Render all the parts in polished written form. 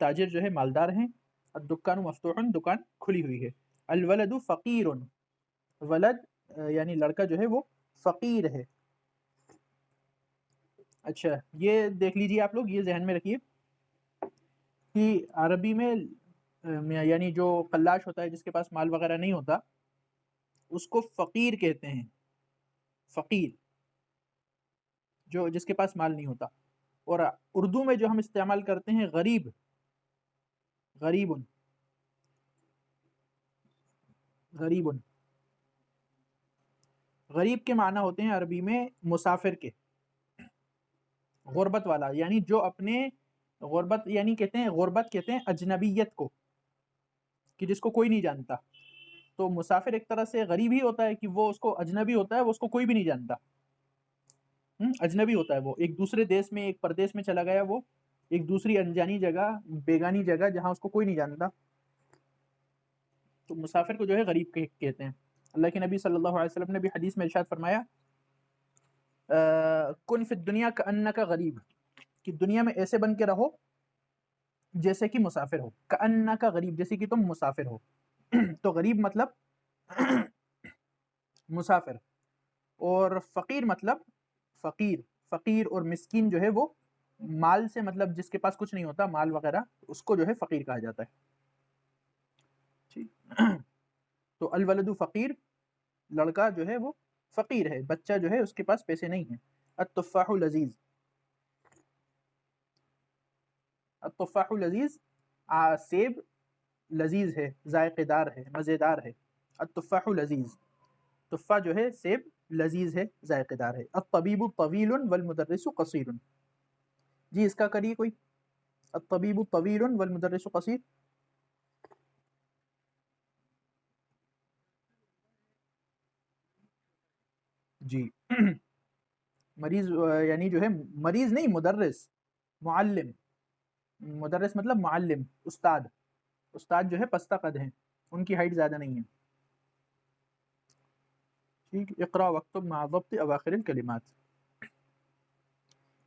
تاجر جو ہے مالدار ہیں. الدکان مفتوح، دکان کھلی ہوئی ہے. الولد فقیر، ولد یعنی لڑکا جو ہے وہ فقیر ہے. اچھا یہ دیکھ لیجیے آپ لوگ، یہ ذہن میں رکھیے کہ عربی میں یعنی جو قلاش ہوتا ہے جس کے پاس مال وغیرہ نہیں ہوتا اس کو فقیر کہتے ہیں. فقیر جو جس کے پاس مال نہیں ہوتا. اور اردو میں جو ہم استعمال کرتے ہیں غریب، غریب غریب غریب کے معنی ہوتے ہیں عربی میں مسافر کے، غربت والا، یعنی جو اپنے غربت یعنی کہتے ہیں، غربت کہتے ہیں اجنبیت کو، کہ جس کو کوئی نہیں جانتا. تو مسافر ایک طرح سے غریب ہی ہوتا ہے کہ وہ اس کو اجنبی ہوتا ہے، وہ اس کو کوئی بھی نہیں جانتا. اجنبی ہوتا ہے، وہ ایک دوسرے دیش میں، ایک پردیش میں چلا گیا، وہ ایک دوسری انجانی جگہ، بیگانی جگہ جہاں اس کو کوئی نہیں جانتا. تو مسافر کو جو ہے غریب کہتے ہیں. اللہ کے نبی صلی اللہ علیہ وسلم نے بھی حدیث میں ارشاد فرمایا کن فی الدنیا کأنک غریب، کہ دنیا میں ایسے بن کے رہو جیسے کہ مسافر ہو. کأنک غریب، جیسے کہ تم مسافر ہو. تو غریب مطلب مسافر، اور فقیر مطلب فقیر. فقیر اور مسکین جو ہے وہ مال سے مطلب جس کے پاس کچھ نہیں ہوتا، مال وغیرہ، اس کو جو ہے فقیر کہا جاتا ہے. تو الولد فقیر، لڑکا جو ہے وہ فقیر ہے، بچہ جو ہے اس کے پاس پیسے نہیں ہیں. التفاح لذیذ، التفاح لذیذ، سیب لذیذ ہے، ذائقے دار ہے، مزیدار ہے. التفاح لذیذ، تفاح جو ہے سیب لذیذ ہے، ذائقے دار ہے. الطبیب طویل والمدرس قصیر، جی اس کا کریے کوئی. الطبیب طویل والمدرس قصیر. جی مریض یعنی جو ہے مریض نہیں، مدرس، معلم. مدرس مطلب معلم، استاد. استاد جو ہے پستہ قد ہیں، ان کی ہائٹ زیادہ نہیں ہے. ٹھیک. اقرا واکتب مع ضبط اواخر الکلمات،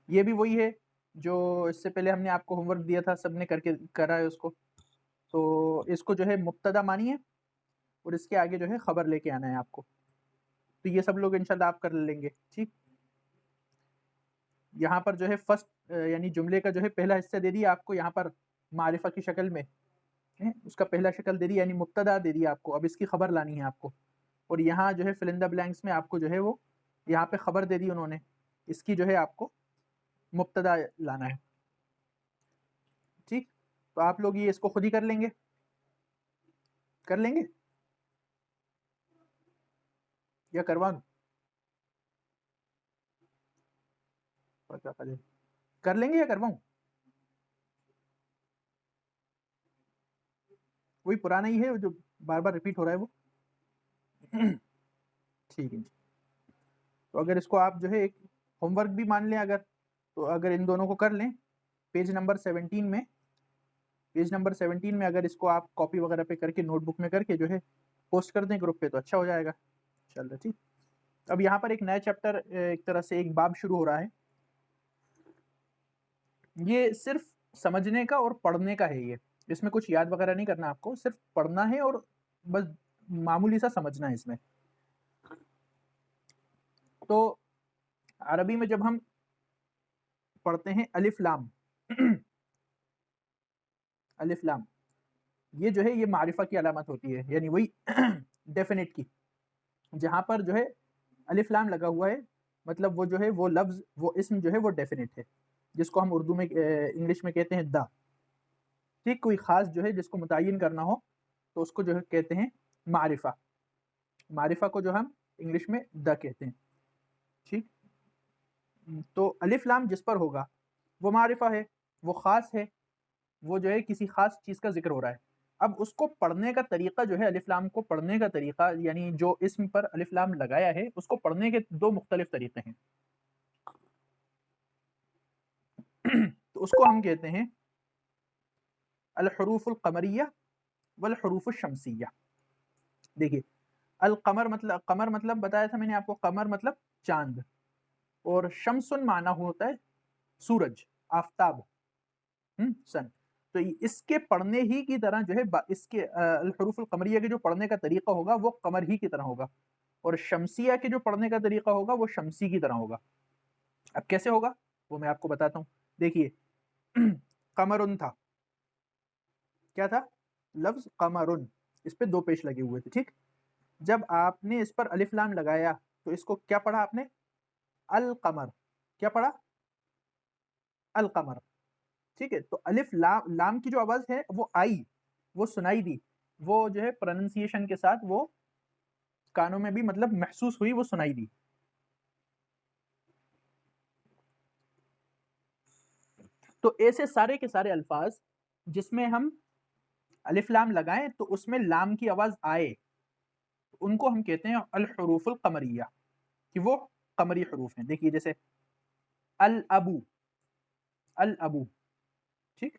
یہ بھی وہی ہے جو اس سے پہلے ہم نے آپ کو ہوم ورک دیا تھا، سب نے کر کے کرا ہے اس کو. تو اس کو جو ہے مبتدا مانیے اور اس کے آگے جو ہے خبر لے کے آنا ہے آپ کو. تو یہ سب لوگ انشاءاللہ آپ کر لیں گے. ٹھیک. یہاں پر جو ہے فرسٹ یعنی جملے کا جو ہے پہلا حصہ دے دیا آپ کو یہاں پر معرفہ کی شکل میں، اس کا پہلا شکل دے دیا یعنی مبتدا دے دیا آپ کو. اب اس کی خبر لانی ہے آپ کو. اور یہاں جو ہے فل ان دی بلینکس میں آپ کو جو ہے وہ یہاں پہ خبر دے دی انہوں نے، اس کی جو ہے آپ کو مبتدا لانا ہے. ٹھیک. تو آپ لوگ یہ اس کو خود ہی کر لیں گے، کر لیں گے یا کروا دوں؟ کر لیں گے یا کرواؤں؟ وہی پرانا ہی ہے جو بار بار ریپیٹ ہو رہا ہے وہ. ٹھیک ہے. تو اگر اس کو آپ جو ہے ایک ہوم ورک بھی مان لیں، اگر تو اگر ان دونوں کو کر لیں، پیج نمبر 17 میں، پیج نمبر 17 میں اگر اس کو آپ کاپی وغیرہ پہ کر کے نوٹ بک میں کر کے جو ہے پوسٹ کر دیں گروپ پہ تو اچھا ہو جائے گا. چل رہا. ٹھیک. اب یہاں پر ایک نیا چیپٹر، ایک طرح سے ایک باب شروع ہو رہا ہے. یہ صرف سمجھنے کا اور پڑھنے کا ہے. یہ اس میں کچھ یاد وغیرہ نہیں کرنا، آپ کو صرف پڑھنا ہے اور بس معمولی سا سمجھنا ہے اس میں. تو عربی میں جب ہم پڑھتے ہیں الف لام، الف لام، یہ جو ہے یہ معرفہ کی علامت ہوتی ہے، یعنی وہی ڈیفینٹ کی. جہاں پر جو ہے الف لام لگا ہوا ہے مطلب وہ جو ہے وہ لفظ، وہ اسم جو ہے وہ ڈیفینٹ ہے، جس کو ہم اردو میں انگلش میں کہتے ہیں دا. ٹھیک. کوئی خاص جو ہے جس کو متعین کرنا ہو تو اس کو جو ہے کہتے ہیں معرفہ. معرفہ کو جو ہم انگلش میں دا کہتے ہیں. ٹھیک. تو الف لام جس پر ہوگا وہ معرفہ ہے، وہ خاص ہے، وہ جو ہے کسی خاص چیز کا ذکر ہو رہا ہے. اب اس کو پڑھنے کا طریقہ جو ہے، الف لام کو پڑھنے کا طریقہ، یعنی جو اسم پر الف لام لگایا ہے اس کو پڑھنے کے دو مختلف طریقے ہیں. تو اس کو ہم کہتے ہیں الحروف القمریہ والحروف الشمسیہ. دیکھیے القمر مطلب، قمر مطلب بتایا تھا میں نے آپ کو، قمر مطلب چاند، اور شمسن معنی ہوتا ہے سورج، آفتاب، سن. تو اس کے پڑھنے ہی کی طرح جو ہے اس کے الحروف القمریہ کے جو پڑھنے کا طریقہ ہوگا وہ قمر ہی کی طرح ہوگا، اور شمسیہ کے جو پڑھنے کا طریقہ ہوگا وہ شمسی کی طرح ہوگا۔ اب کیسے ہوگا وہ میں آپ کو بتاتا ہوں۔ دیکھیے قمرن تھا، کیا تھا؟ لفظ قمرن، اس پہ دو پیش لگے ہوئے تھے، ٹھیک؟ جب آپ نے اس پر الف لام لگایا تو اس کو کیا پڑھا آپ نے؟ القمر۔ کیا پڑھا؟ القمر، ٹھیک ہے؟ تو الف لام کی جو آواز ہے وہ آئی، وہ سنائی دی، وہ جو ہے پروننسیشن کے ساتھ وہ کانوں میں بھی مطلب محسوس ہوئی، وہ سنائی دی۔ تو ایسے سارے کے سارے الفاظ جس میں ہم الف لام لگائیں تو اس میں لام کی آواز آئے، ان کو ہم کہتے ہیں الحروف القمریہ، کہ وہ قمری حروف ہیں۔ دیکھیے جیسے الابو، الابو، ٹھیک؟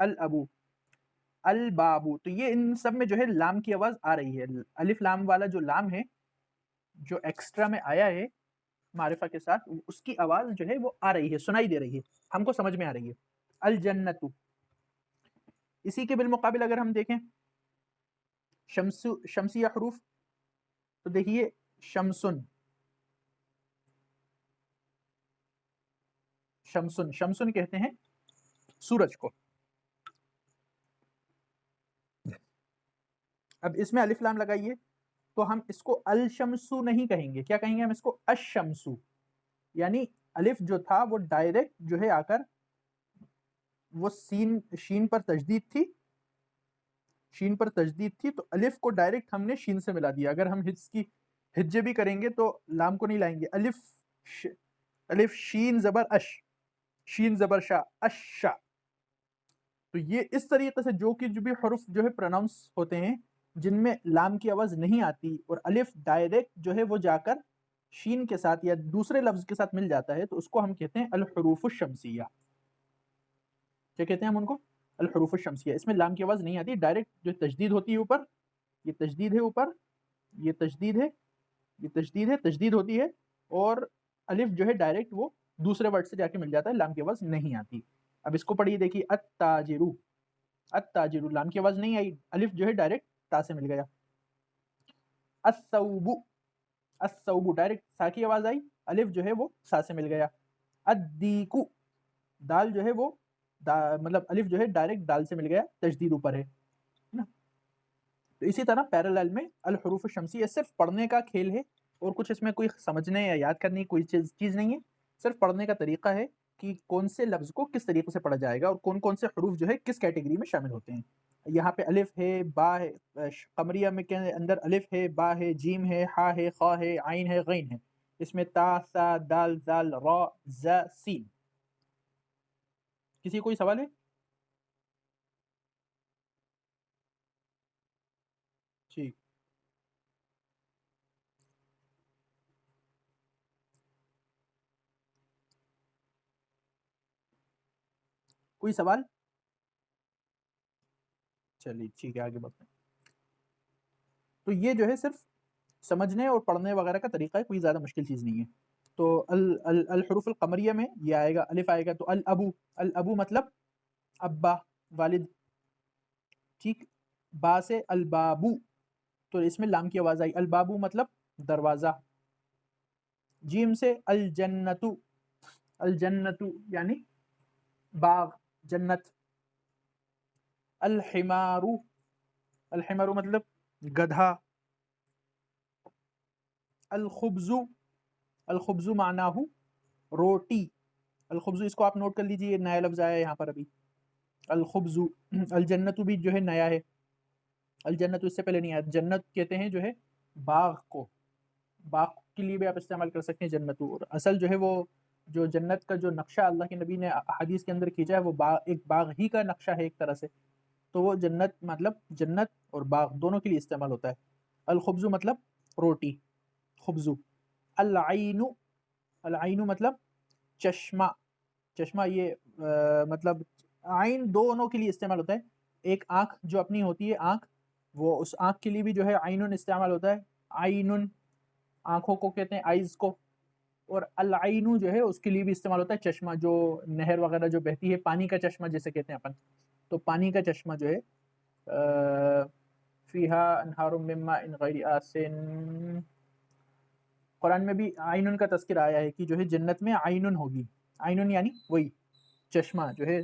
الابو، البابو، تو یہ ان سب میں جو ہے لام کی آواز آ رہی ہے۔ الف لام والا جو لام ہے جو ایکسٹرا میں آیا ہے معرفہ کے ساتھ، اس کی آواز جو ہے وہ آ رہی ہے، سنائی دے رہی ہے، ہم کو سمجھ میں آ رہی ہے۔ الجنت، اسی کے بالمقابل اگر ہم دیکھیں شمسی حروف، تو دیکھیے شمسن، شمسن، شمسن کہتے ہیں سورج کو۔ اب اس میں الف لام لگائیے تو ہم اس کو الشمسو نہیں کہیں گے، کیا کہیں گے ہم اس کو؟ الشمسو، یعنی الف جو تھا وہ ڈائریکٹ جو ہے آ کر وہ شین پر تجدید تھی، شین پر تجدید تھی، تو الف کو ڈائریکٹ ہم نے شین سے ملا دیا۔ اگر ہم حفظ کی ہجے بھی کریں گے تو لام کو نہیں لائیں گے، الف شین زبر اش، شین زبر شا، اشا۔ تو یہ اس طریقے سے جو بھی حرف جو ہے پروناؤنس ہوتے ہیں جن میں لام کی آواز نہیں آتی اور الف ڈائریکٹ جو ہے وہ جا کر شین کے ساتھ یا دوسرے لفظ کے ساتھ مل جاتا ہے، تو اس کو ہم کہتے ہیں الحروف الشمسیہ۔ کیا کہتے ہیں ہم ان کو؟ الحروف الشمسیہ۔ اس میں لام کی آواز نہیں آتی، ڈائریکٹ جو تجدید ہوتی ہے اوپر، یہ تجدید ہے اوپر، یہ تجدید ہے، یہ تجدید ہے، تجدید ہوتی ہے، اور الف جو ہے ڈائریکٹ وہ دوسرے ورڈ سے جا کے مل جاتا ہے، لام کی آواز نہیں آتی۔ اب اس کو پڑھیے، دیکھیے التاجرو، التاجرو، لام کی آواز نہیں آئی، الف جو ہے ڈائریکٹ تا سے مل گیا۔ الثوب، الثوب، ڈائریکٹ سا کی آواز آئی، الف جو ہے وہ سا سے مل گیا۔ الدیکو، دال جو ہے وہ مطلب الف جو ہے ڈائریکٹ دال سے مل گیا، تجدید اوپر ہے نا۔ تو اسی طرح پیرالل میں الحروف الشمسیہ صرف پڑھنے کا کھیل ہے، اور کچھ اس میں کوئی سمجھنے یا یاد کرنے کی کوئی چیز نہیں ہے، صرف پڑھنے کا طریقہ ہے کہ کون سے لفظ کو کس طریقے سے پڑھا جائے گا اور کون کون سے حروف جو ہے کس کیٹیگری میں شامل ہوتے ہیں۔ یہاں پہ الف ہے، با ہے، قمریہ میں کے اندر الف ہے، با ہے، جیم ہے، ہا ہے، خا ہے، عین ہے، غین ہے۔ اس میں تا، سا، دال، زال، را، ز، سین۔ کسی کوئی سوال ہے؟ ٹھیک، کوئی سوال؟ چلیے ٹھیک ہے، آگے بڑھتے ہیں۔ تو یہ جو ہے صرف سمجھنے اور پڑھنے وغیرہ کا طریقہ ہے، کوئی زیادہ مشکل چیز نہیں ہے۔ تو الحروف القمریہ میں یہ آئے گا، الف آئے گا تو الابو، الابو مطلب ابا، والد، ٹھیک؟ با سے البابو، تو اس میں لام کی آواز آئی، البابو مطلب دروازہ۔ جیم سے الجنتو، الجنتو یعنی باغ، جنت۔ الحمارو، الحمارو مطلب گدھا۔ الخبزو، الخبزو معناہ روٹی، الخبزو اس کو آپ نوٹ کر لیجیے، نیا لفظ آیا ہے یہاں پر ابھی، الخبزو۔ الجنت بھی جو ہے نیا ہے، الجنت اس سے پہلے نہیں آیا۔ جنت کہتے ہیں جو ہے باغ کو، باغ کے لیے بھی آپ استعمال کر سکتے ہیں جنت، اور اصل جو ہے وہ جو جنت کا جو نقشہ اللہ کے نبی نے حدیث کے اندر کھینچا ہے وہ ایک باغ ہی کا نقشہ ہے ایک طرح سے، تو وہ جنت مطلب جنت اور باغ دونوں کے لیے استعمال ہوتا ہے۔ الخبزو مطلب روٹی، خبزو۔ العین، العین مطلب چشمہ، چشمہ، یہ مطلب عین دونوں کے لیے استعمال ہوتا ہے، ایک آنکھ جو اپنی ہوتی ہے آنکھ، وہ اس آنکھ کے لیے بھی جو ہے عینن استعمال ہوتا ہے، عینن آنکھوں کو کہتے ہیں آئیز کو، اور العین جو ہے اس کے لیے بھی استعمال ہوتا ہے چشمہ، جو نہر وغیرہ جو بہتی ہے، پانی کا چشمہ جیسے کہتے ہیں اپن۔ تو پانی کا چشمہ جو ہے فیہا انہار من ماء غیر آسن، قرآن میں بھی عینن کا تذکرہ آیا ہے کہ جو ہے جنت میں عینن ہوگی، عینن یعنی وہی چشمہ جو ہے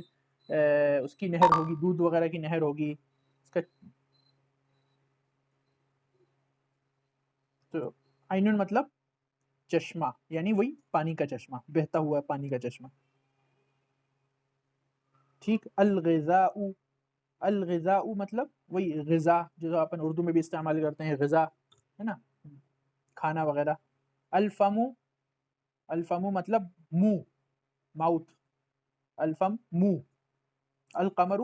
اس کی نہر ہوگی، دودھ وغیرہ کی نہر ہوگی اس کا. تو عینن مطلب چشمہ یعنی وہی پانی کا چشمہ، بہتا ہوا پانی کا چشمہ. ٹھیک. الغذاء، الغذاء مطلب وہی غذا جو اپن اردو میں بھی استعمال کرتے ہیں، غذا ہے نا، کھانا وغیرہ. الفم، الفم مطلب منہ، ماؤتھ، الفم منہ. القمر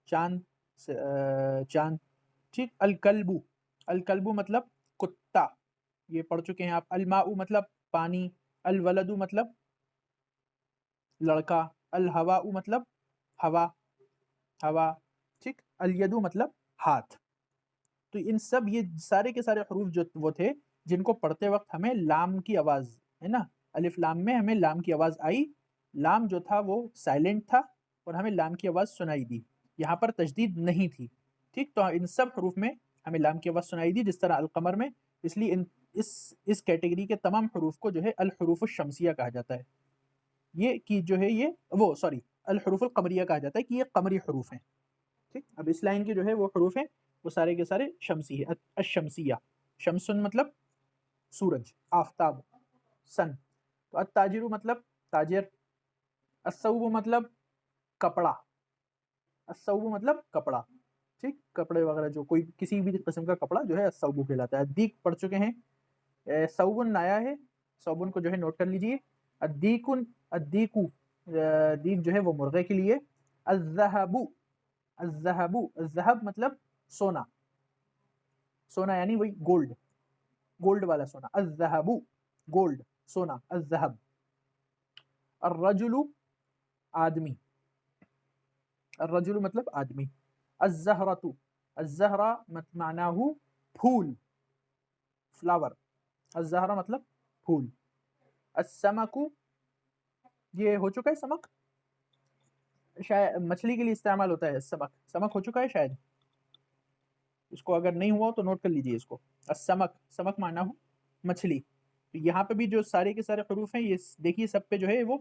چاند، چاند. ٹھیک. الکلب، الکلب مطلب کتا، یہ پڑھ چکے ہیں آپ. الماء مطلب پانی. الولد مطلب لڑکا. الہواء مطلب ہوا، ہوا. ٹھیک. الید مطلب ہاتھ. تو ان سب یہ سارے کے سارے حروف جو وہ تھے جن کو پڑھتے وقت ہمیں لام کی آواز ہے نا، الف لام میں ہمیں لام کی آواز آئی. لام جو تھا وہ سائلنٹ تھا اور ہمیں لام کی آواز سنائی دی، یہاں پر تشدید نہیں تھی. ٹھیک. تو ان سب حروف میں ہمیں لام کی آواز سنائی دی، جس طرح القمر میں. اس لیے اس کیٹیگری کے تمام حروف کو جو ہے الحروف الشمسیہ کہا جاتا ہے. یہ کہ جو ہے یہ وہ سوری الحروف القمریہ کہا جاتا ہے کہ یہ قمری حروف ہیں. ٹھیک. اب اس لائن کے جو ہے وہ حروف ہیں وہ سارے کے سارے شمسی ہے. الشمسیہ، شمسن مطلب سورج، آفتاب، سن. تو التاجر مطلب تاجر. الثوب مطلب کپڑا، الثوب مطلب کپڑا. ٹھیک. کپڑے وغیرہ جو کوئی کسی بھی قسم کا کپڑا جو ہے الثوب کہلاتا ہے. الدیک پڑھ چکے ہیں، ثوبن آیا ہے، ثوبن کو جو ہے نوٹ کر لیجئے. الدیکن، الدیکو، دیک جو ہے وہ مرغے کے لیے. الذهب، الذهب، الذهب مطلب سونا، سونا یعنی وہی گولڈ، گولڈ والا سونا. الذهب گولڈ، سونا. الذهب. الرجل آدمی، الرجل مطلب آدمی. الزہرۃ، الزہرہ معناہ پھول، فلاور. الزہرہ مطلب پھول. السمک، یہ ہو چکا ہے سمک، شاید مچھلی کے لیے استعمال ہوتا ہے. سمک، سمک ہو چکا ہے شاید، اس کو اگر نہیں ہوا تو نوٹ کر لیجئے اس کو. السمک، سمک معنی ہو مچھلی. یہاں پہ بھی جو سارے کے سارے حروف ہیں یہ دیکھیے سب پہ جو ہے وہ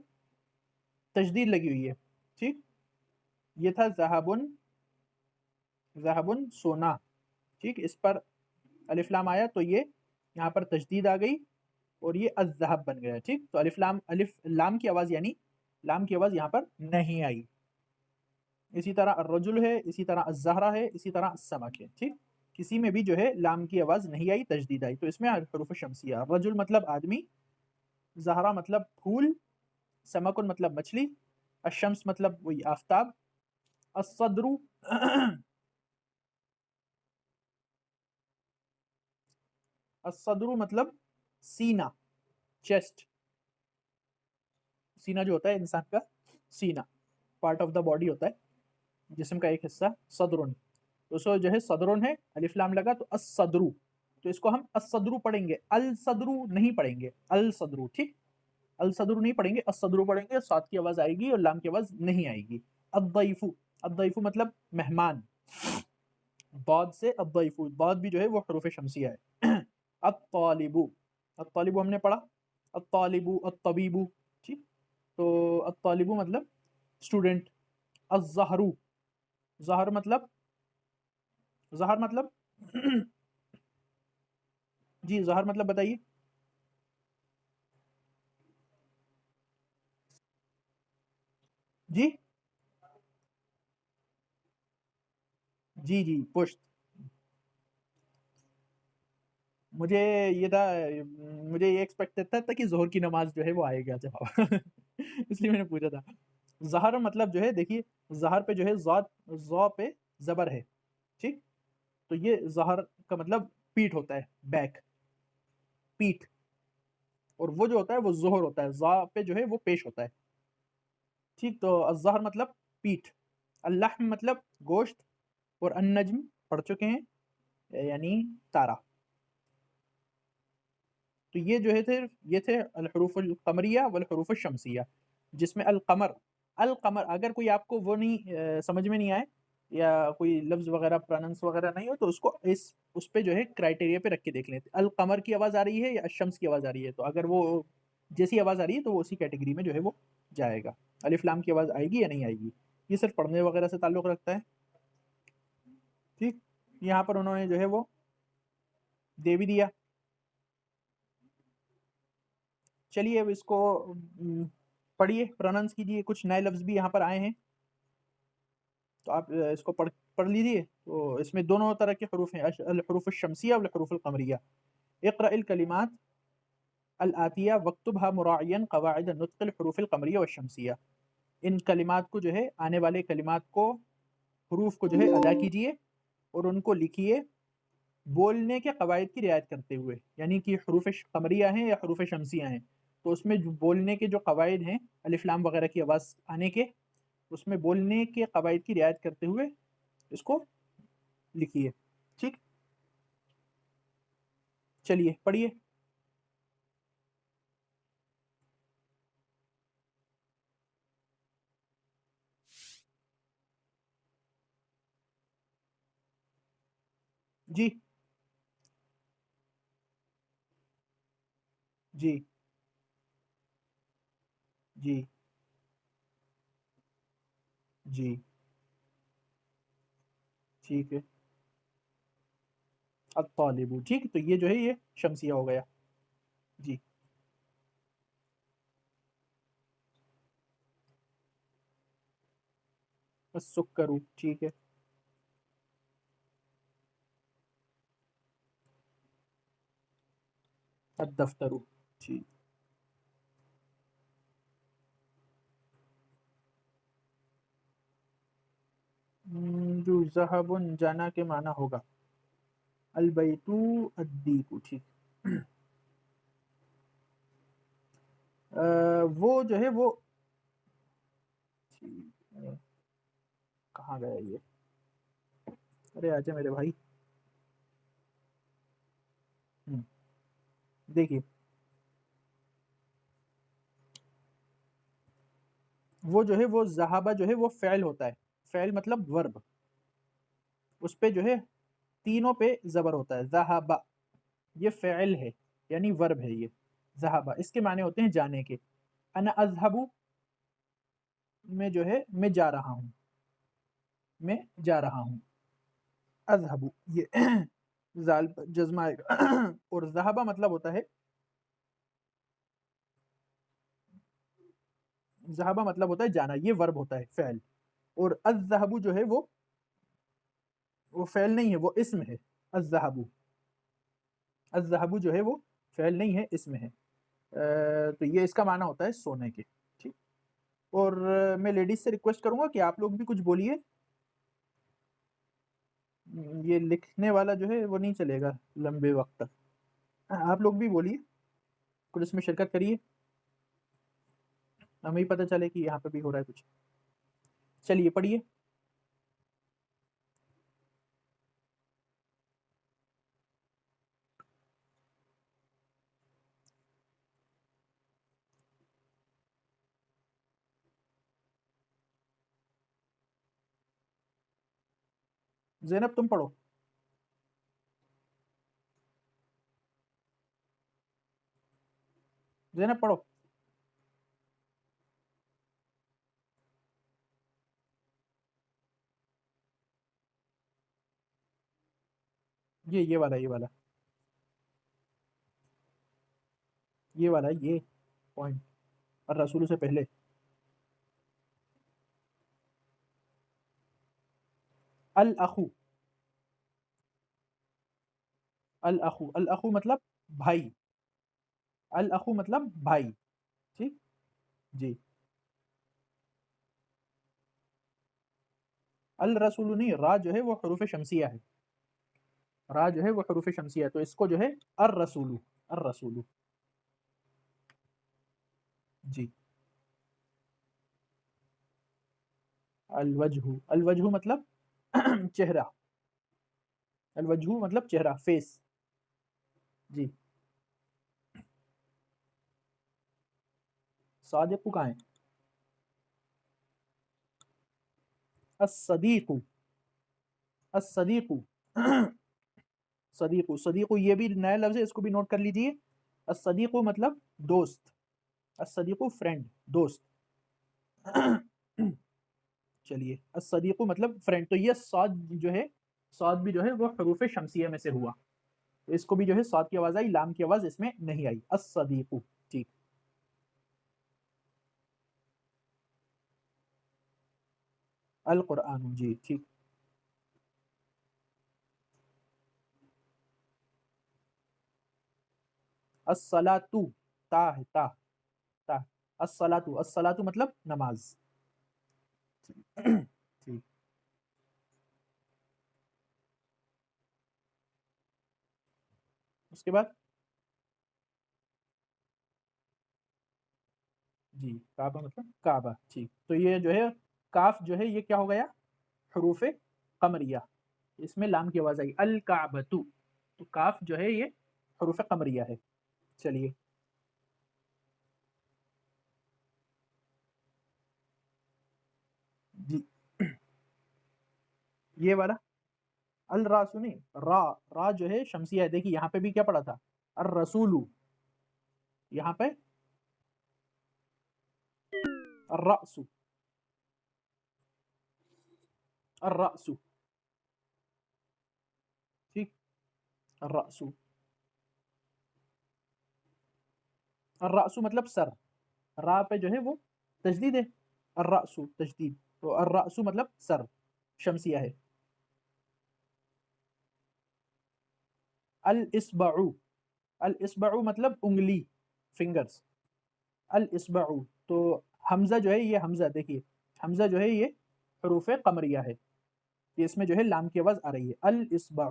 تشدید لگی ہوئی ہے. ٹھیک. یہ تھا ذہبن، ذہبن سونا. ٹھیک. اس پر الف لام آیا تو یہ یہاں پر تشدید آ گئی اور یہ الذہب بن گیا. ٹھیک. تو الف لام، الف لام کی آواز یعنی لام کی آواز یہاں پر نہیں آئی. اسی طرح الرجل ہے، اسی طرح الزہرہ ہے، اسی طرح السمک ہے. ٹھیک. کسی میں بھی جو ہے لام کی آواز نہیں آئی، تشدید آئی. تو اس میں حروف شمسیہ. الرجل مطلب آدمی، زہرہ مطلب پھول، سمکن مطلب مچھلی، الشمس مطلب وہی آفتاب. الصدر، الصدر مطلب سینہ، چیسٹ. سینہ جو ہوتا ہے انسان کا، سینہ پارٹ آف دا باڈی ہوتا ہے، جسم کا ایک حصہ. صدرن، تو سو جو ہے صدرن ہے، الف لام لگا تو الصدر. تو اس کو ہم الصدر پڑھیں گے، الصدر نہیں پڑھیں گے. الصدر. ٹھیک. الصدر نہیں پڑھیں گے، الصدر پڑھیں گے. صاد کی آواز آئے گی اور لام کی آواز نہیں آئے گی. الضیف، الضیف مطلب مہمان، بعد سے الضیف، بعد بھی جو ہے وہ حروف شمسیہ ہے. الطالب، الطالب ہم نے پڑھا. الطالب، الطبیب. ٹھیک. تو الطالب مطلب اسٹوڈنٹ. الزہر، زہر مطلب، زہر مطلب جی زہر مطلب بتائیے. جی جی جی پشت. مجھے یہ تھا، مجھے یہ ایکسپیکٹ تھا کہ ظہر کی نماز جو ہے وہ آئے گا جواب اس لیے میں نے پوچھا تھا. زہر مطلب جو ہے دیکھیے، زہر پہ جو ہے ضا پہ زبر ہے. ٹھیک. تو یہ زہر کا مطلب پیٹ ہوتا ہے، بیک، پیٹ. اور وہ جو ہوتا ہے وہ ظہر ہوتا ہے، ضا پہ جو ہے وہ پیش ہوتا ہے. ٹھیک. تو الظہر مطلب پیٹ. اللحم مطلب گوشت. اور النجم پڑھ چکے ہیں یعنی تارا. تو یہ جو ہے یہ تھے الحروف القمریہ والحروف الشمسیہ، جس میں القمر، القمر اگر کوئی آپ کو وہ نہیں سمجھ میں نہیں آئے یا کوئی لفظ وغیرہ پراننس وغیرہ نہیں ہو تو اس پہ جو ہے کرائٹیریا پہ رکھ کے دیکھ لیں القمر کی آواز آ رہی ہے یا الشمس کی آواز آ رہی ہے، تو اگر وہ جیسی آواز آ رہی ہے تو وہ اسی کیٹیگری میں جو ہے وہ جائے گا. الف لام کی آواز آئے گی یا نہیں آئے گی، یہ صرف پڑھنے وغیرہ سے تعلق رکھتا ہے. ٹھیک، یہاں پر انہوں نے جو ہے وہ دے بھی دیا. چلیے اب اس کو پڑھیے، پروننس کیجیے. کچھ نئے لفظ بھی یہاں پر آئے ہیں تو آپ اس کو پڑھ لیجیے. تو اس میں دونوں طرح کے حروف ہیں، الحروف الشمسیہ والحروف القمریہ. اقرأ الکلمات الآتیہ واکتبها مراعیا قواعد نطق الحروف القمریہ والشمسیہ. ان کلمات کو جو ہے، آنے والے کلمات کو، حروف کو جو ہے ادا کیجیے اور ان کو لکھیے بولنے کے قواعد کی رعایت کرتے ہوئے. یعنی کہ حروف قمریہ ہیں یا حروف شمسیہ ہیں، تو اس میں جو بولنے کے جو قواعد ہیں الف لام وغیرہ کی آواز آنے کے، اس میں بولنے کے قواعد کی رعایت کرتے ہوئے اس کو لکھیے. ٹھیک، چلیے پڑھیے. جی جی جی جی ٹھیک ہے. الطالب، ٹھیک، تو یہ جو ہے یہ شمسیہ ہو گیا. جی السکر، ٹھیک ہے. الدفتر، ٹھیک. جو ذہب جانا کے معنی ہوگا. البیت الدیک، ٹھیک. وہ جو ہے وہ کہاں گیا یہ؟ ارے آجا میرے بھائی. دیکھیے وہ جو ہے وہ ذہابہ جو ہے وہ فعل ہوتا ہے. فعل مطلب ورب، اس پہ جو ہے تینوں پہ زبر ہوتا ہے. ذہابہ یہ فعل ہے یعنی ورب ہے. یہ ذہابہ اس کے معنی ہوتے ہیں جانے کے. انا اذهب میں جو ہے میں جا رہا ہوں، میں جا رہا ہوں. اذهب یہ زال جزمہ آئے گا. اور ذہابہ مطلب ہوتا ہے، ذہابہ مطلب ہوتا ہے جانا، یہ ورب ہوتا ہے فعل. اور الذهب جو ہے وہ فعل نہیں ہے، وہ اسم ہے. الذهب، الذهب جو ہے وہ فعل نہیں ہے، اسم ہے. تو یہ اس کا معنی ہوتا ہے سونے کے. ٹھیک. اور میں لیڈیز سے ریکویسٹ کروں گا کہ آپ لوگ بھی کچھ بولیے. یہ لکھنے والا جو ہے وہ نہیں چلے گا لمبے وقت تک. آپ لوگ بھی بولیے، کچھ اس میں شرکت کریے، ہمیں پتہ چلے کہ یہاں پہ بھی ہو رہا ہے کچھ. چلیے پڑھیے. زینب تم پڑھو. زینب پڑھو. یہ والا یہ والا یہ والا یہ پوائنٹ اور رسول سے پہلے. الاخو، الاخو، الاخو مطلب بھائی. الاخو مطلب بھائی. ٹھیک. جی. الرسول نہیں، را جو ہے وہ حروف شمسیہ ہے. را جو ہے وہ حروف شمسیہ ہے، تو اس کو جو ہے الرسول، الرسول. جی. الوجہ، الوجہ مطلب چہرہ. الوجہ مطلب چہرہ، فیس. جی. صادق کہاں ہے؟ الصدیق، الصدیق صدیق صدیق یہ بھی نیا لفظ ہے، اس کو بھی نوٹ کر لیجئے. الصدیق مطلب دوست، الصدیق فرینڈ دوست. چلیے الصدیق مطلب فرینڈ. تو یہ صاد جو ہے، صاد بھی جو ہے وہ حروف شمسیہ میں سے ہوا، تو اس کو بھی جو ہے صاد کی آواز آئی، لام کی آواز اس میں نہیں آئی. الصدیق ٹھیک. القرآن جی ٹھیک. الصلاۃ تا ہے، تا تا. الصلاۃ الصلاۃ مطلب نماز. ٹھیک. اس کے بعد جی کعبہ مطلب کعبہ. ٹھیک. تو یہ جو ہے کاف جو ہے یہ کیا ہو گیا؟ حروف قمریہ، اس میں لام کی آواز آئی. الکعبۃ، تو کاف جو ہے یہ حروف قمریہ ہے. چلیے جی یہ والا الرا سنی، را را جو ہے شمسیہ ہے. دیکھیے یہاں پہ بھی کیا پڑا تھا؟ الرسول. یہاں پہ الرأس، الرأس ٹھیک. الرأس، الرأس مطلب سر، را پہ جو ہے وہ تجدید ہے، الرأس تجدید. تو الرأس مطلب سر، شمسیہ ہے. الاصبع، الاصبع مطلب انگلی، فنگرز. الاصبع. تو حمزہ جو ہے یہ حمزہ دیکھیے، حمزہ جو ہے یہ حروف قمریہ ہے، اس میں جو ہے لام کی آواز آ رہی ہے. الاصبع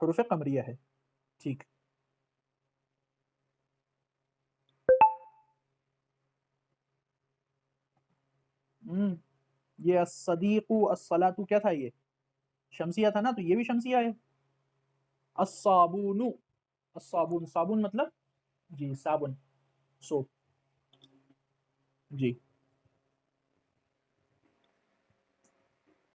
حروف قمریہ ہے. ٹھیک. یہ الصدیق الصلاۃ کیا تھا؟ یہ شمسیہ تھا نا، تو یہ بھی شمسیہ ہے. الصابون، الصابون صابن مطلب جی صابن، سوپ. جی